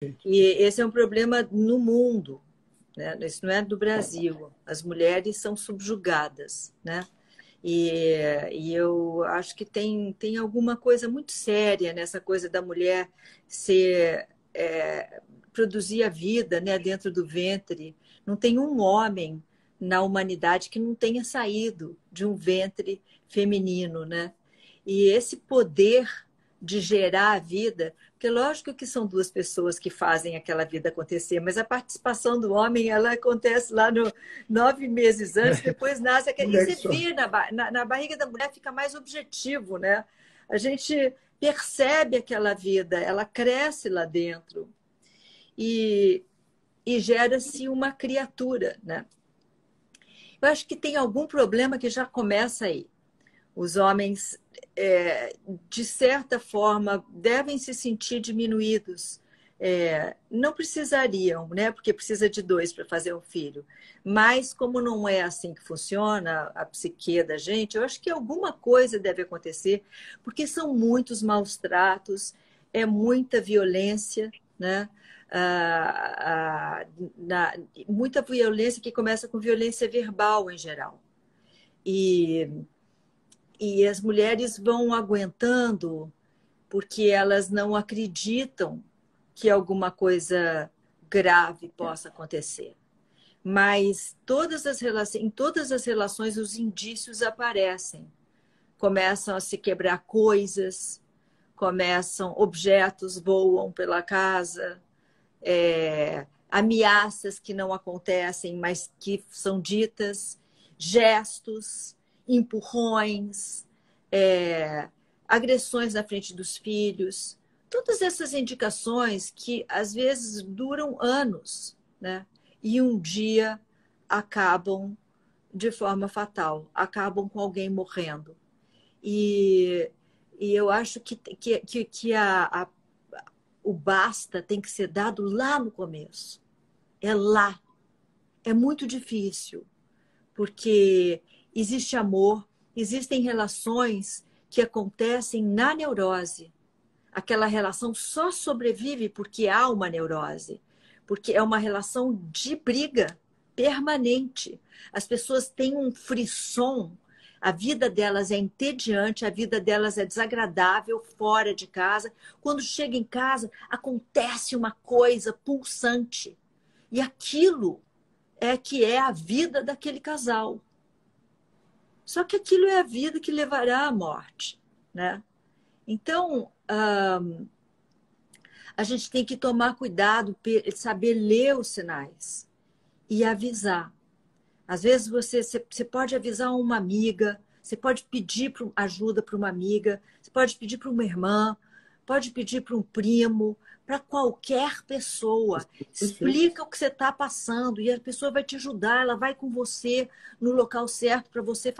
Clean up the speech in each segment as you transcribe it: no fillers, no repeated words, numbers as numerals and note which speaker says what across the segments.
Speaker 1: E esse é um problema no mundo, né? Isso não é do Brasil. As mulheres são subjugadas, né? E, e eu acho que tem alguma coisa muito séria nessa coisa da mulher ser, produzir a vida, né, dentro do ventre. Não tem um homem na humanidade que não tenha saído de um ventre feminino, né? E esse poder de gerar a vida, porque lógico que são duas pessoas que fazem aquela vida acontecer, mas a participação do homem, ela acontece lá no 9 meses antes, depois nasce. E
Speaker 2: Mulher
Speaker 1: você
Speaker 2: só.
Speaker 1: vê na barriga da mulher, fica mais objetivo, né? A gente percebe aquela vida, ela cresce lá dentro e, e gera-se uma criatura, né? Eu acho que tem algum problema que já começa aí. Os homens, de certa forma, devem se sentir diminuídos. Não precisariam, né? Porque precisa de dois para fazer um filho. Mas, como não é assim que funciona a psique da gente, eu acho que alguma coisa deve acontecer, porque são muitos maus tratos, é muita violência, né? Ah, muita violência que começa com violência verbal em geral. E as mulheres vão aguentando porque elas não acreditam que alguma coisa grave possa acontecer. Mas em todas as relações os indícios aparecem. Começam a se quebrar coisas, objetos voam pela casa, ameaças que não acontecem, mas que são ditas, gestos, empurrões, agressões na frente dos filhos. Todas essas indicações que às vezes duram anos, né? E um dia acabam de forma fatal, acabam com alguém morrendo. E, eu acho que o basta tem que ser dado lá no começo. É lá. É muito difícil, porque existe amor, existem relações que acontecem na neurose. Aquela relação só sobrevive porque há uma neurose, porque é uma relação de briga permanente. As pessoas têm um frisson, a vida delas é entediante, a vida delas é desagradável fora de casa. Quando chega em casa, acontece uma coisa pulsante. E aquilo é que é a vida daquele casal. Só que aquilo é a vida que levará à morte, né? Então, a gente tem que tomar cuidado, saber ler os sinais e avisar. Às vezes você pode avisar uma amiga, você pode pedir ajuda para uma amiga, você pode pedir para uma irmã, pode pedir para um primo, para qualquer pessoa.
Speaker 2: Perfeito.
Speaker 1: Explica o que você está passando e a pessoa vai te ajudar, ela vai com você no local certo para você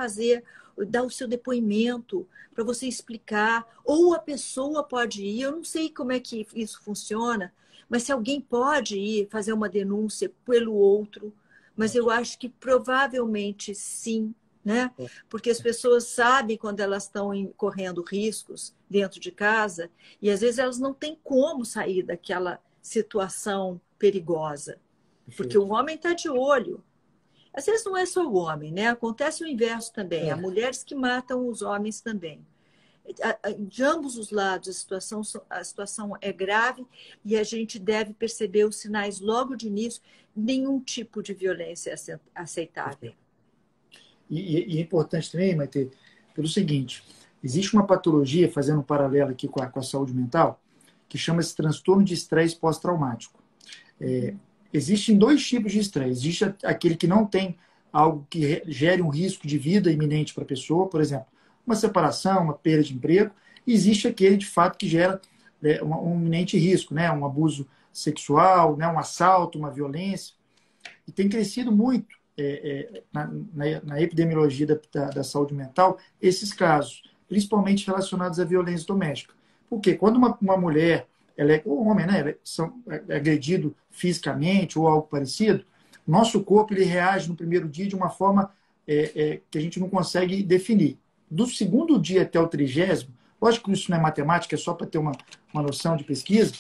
Speaker 1: dar o seu depoimento, para você explicar. Ou a pessoa pode ir, eu não sei como é que isso funciona, mas se alguém pode ir fazer uma denúncia pelo outro, mas eu acho que provavelmente sim, né? Porque as pessoas sabem quando elas estão correndo riscos dentro de casa e às vezes elas não têm como sair daquela situação perigosa, porque o
Speaker 2: Perfeito.
Speaker 1: homem está de olho. Às vezes não é só o homem, né? Acontece o inverso também. Há
Speaker 2: É.
Speaker 1: mulheres que matam os homens também. De ambos os lados, a situação é grave e a gente deve perceber os sinais logo de início. Nenhum tipo de violência é aceitável.
Speaker 2: Perfeito. E é importante também, Maite, pelo seguinte: existe uma patologia, fazendo um paralelo aqui com a saúde mental, que chama-se transtorno de estresse pós-traumático. Existem dois tipos de estresse. Existe aquele que não tem algo que gere um risco de vida iminente para a pessoa, por exemplo, uma separação, uma perda de emprego. E existe aquele, de fato, que gera um iminente risco, né? Um abuso sexual, né? Um assalto, uma violência. E tem crescido muito na epidemiologia da saúde mental esses casos, principalmente relacionados à violência doméstica. Porque quando uma mulher, ou um homem, né, é agredido fisicamente ou algo parecido, nosso corpo ele reage no primeiro dia de uma forma que a gente não consegue definir. Do segundo dia até o 30º, lógico que isso não é matemática, é só para ter uma noção de pesquisa,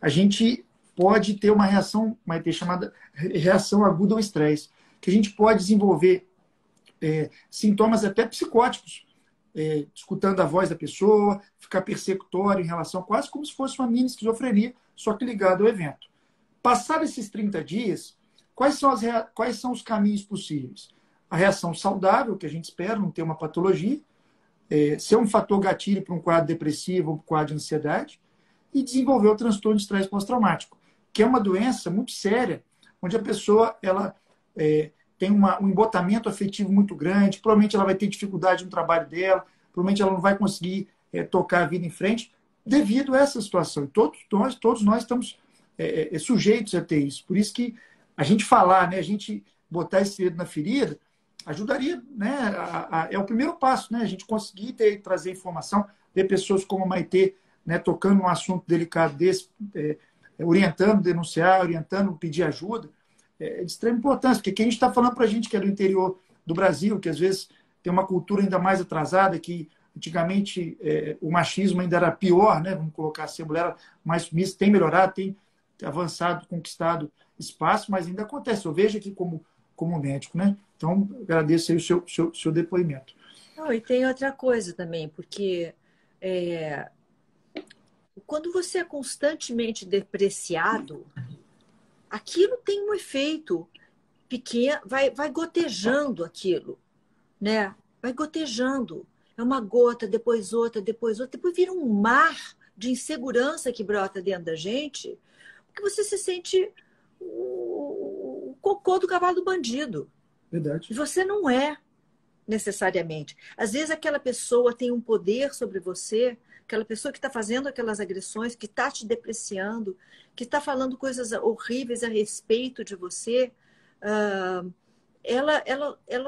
Speaker 2: a gente pode ter uma reação, vai ter chamada reação aguda ao estresse, que a gente pode desenvolver sintomas até psicóticos, escutando a voz da pessoa, ficar persecutório em relação, quase como se fosse uma mini esquizofrenia, só que ligado ao evento. Passado esses 30 dias, quais são os caminhos possíveis? A reação saudável, que a gente espera, não ter uma patologia, ser um fator gatilho para um quadro depressivo ou um quadro de ansiedade, e desenvolver o transtorno de estresse pós-traumático, que é uma doença muito séria, onde a pessoa tem um embotamento afetivo muito grande, provavelmente ela vai ter dificuldade no trabalho dela, provavelmente ela não vai conseguir tocar a vida em frente, devido a essa situação. E todos nós estamos sujeitos a ter isso. Por isso que a gente falar, né, a gente botar esse dedo na ferida, ajudaria, né, é o primeiro passo, né, a gente conseguir trazer informação, ver pessoas como a Maitê, né, tocando um assunto delicado desse, orientando, denunciar, orientando, pedir ajuda, de extrema importância, porque quem a gente está falando para a gente que é do interior do Brasil, que às vezes tem uma cultura ainda mais atrasada, que antigamente o machismo ainda era pior, né, vamos colocar assim, a mulher era mais submissa, tem melhorado, tem avançado, conquistado espaço, mas ainda acontece. Eu vejo aqui como médico, né? Então, agradeço aí o seu depoimento.
Speaker 1: Não, e tem outra coisa também, porque quando você é constantemente depreciado, aquilo tem um efeito pequeno, vai gotejando aquilo, né? Vai gotejando. É uma gota, depois outra, depois outra, depois vira um mar de insegurança que brota dentro da gente, porque você se sente o cocô do cavalo do bandido.
Speaker 2: Verdade.
Speaker 1: E você não é, necessariamente. Às vezes aquela pessoa tem um poder sobre você, aquela pessoa que está fazendo aquelas agressões, que está te depreciando, que está falando coisas horríveis a respeito de você, ela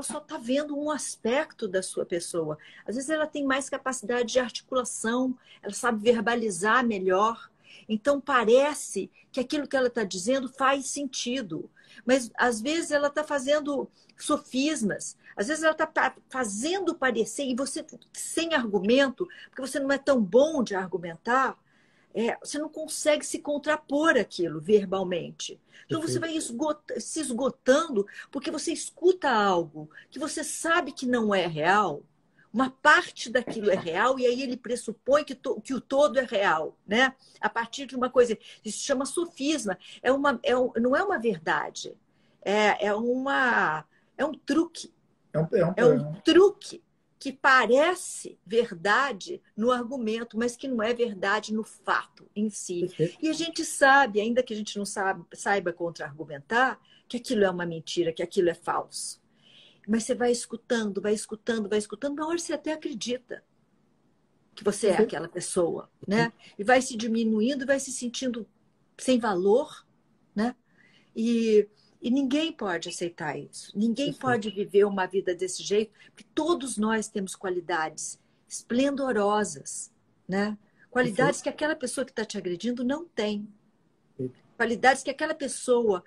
Speaker 1: só está vendo um aspecto da sua pessoa. Às vezes ela tem mais capacidade de articulação, ela sabe verbalizar melhor. Então parece que aquilo que ela está dizendo faz sentido. Mas às vezes ela está fazendo sofismas, às vezes ela está fazendo parecer, e você sem argumento, porque você não é tão bom de argumentar, você não consegue se contrapor aquilo verbalmente. Então você vai se esgotando porque você escuta algo que você sabe que não é real. Uma parte daquilo é real e aí ele pressupõe que o todo é real, né? A partir de uma coisa, isso se chama sofisma, não é uma verdade, é um truque. É um truque que parece verdade no argumento, mas que não é verdade no fato em si.
Speaker 2: Perfeito.
Speaker 1: E a gente sabe, ainda que a gente não saiba contra-argumentar, que aquilo é uma mentira, que aquilo é falso. Mas você vai escutando, vai escutando, vai escutando, na hora você até acredita que você é aquela pessoa, né? E vai se diminuindo, vai se sentindo sem valor, né? E ninguém pode aceitar isso. Ninguém pode viver uma vida desse jeito, porque todos nós temos qualidades esplendorosas, né? Qualidades que aquela pessoa que está te agredindo não tem. Qualidades que aquela pessoa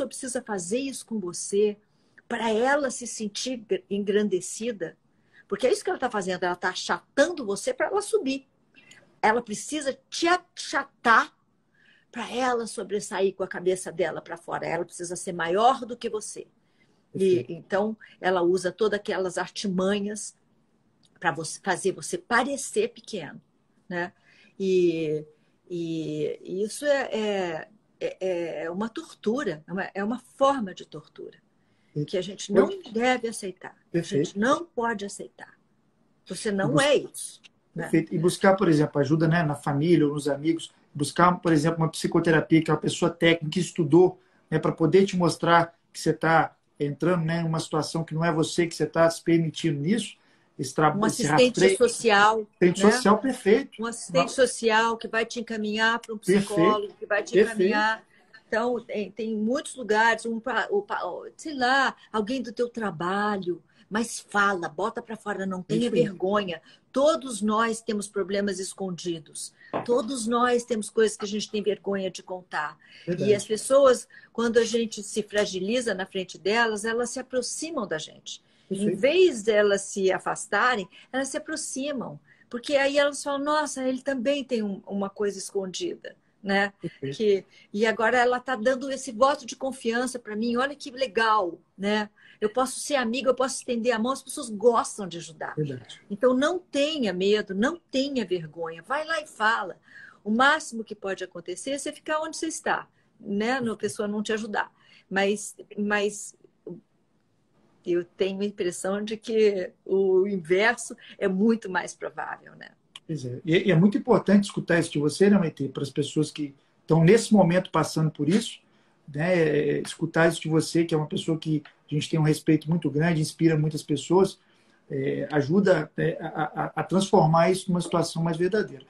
Speaker 1: precisa fazer isso com você para ela se sentir engrandecida. Porque é isso que ela está fazendo, ela está achatando você para ela subir. Ela precisa te achatar para ela sobressair com a cabeça dela para fora. Ela precisa ser maior do que você. E então, ela usa todas aquelas artimanhas para fazer você parecer pequeno, né? E isso é uma tortura, é uma forma de tortura que a gente não deve aceitar. A gente não pode aceitar. Você não é isso. Né?
Speaker 2: Perfeito. E buscar, por exemplo, ajuda, né, na família ou nos amigos. Buscar, por exemplo, uma psicoterapia, que é uma pessoa técnica que estudou, né, para poder te mostrar que você está entrando, né, em uma situação que não é você, que você está se permitindo nisso.
Speaker 1: Um assistente social.
Speaker 2: Assistente social, perfeito.
Speaker 1: Um assistente social que vai te encaminhar para um psicólogo, que vai te encaminhar. Então, tem muitos lugares, sei lá, alguém do teu trabalho, mas fala, bota para fora, não tenha vergonha. Todos nós temos problemas escondidos. Todos nós temos coisas que a gente tem vergonha de contar. Verdade. E as pessoas, quando a gente se fragiliza na frente delas, elas se aproximam da gente. Perfeito. Em vez de elas se afastarem, elas se aproximam. Porque aí elas falam, nossa, ele também tem uma coisa escondida. né? E agora ela está dando esse voto de confiança para mim. Olha que legal, né? Eu posso ser amiga, eu posso estender a mão, as pessoas gostam de ajudar.
Speaker 2: Verdade.
Speaker 1: Então, não tenha medo, não tenha vergonha. Vai lá e fala. O máximo que pode acontecer é você ficar onde você está, né? A pessoa não te ajudar. Mas eu tenho a impressão de que o inverso é muito mais provável, né?
Speaker 2: Pois é. E é muito importante escutar isso de você, né, Maitê, para as pessoas que estão nesse momento passando por isso, né? Escutar isso de você, que é uma pessoa que a gente tem um respeito muito grande, inspira muitas pessoas, ajuda a transformar isso numa situação mais verdadeira.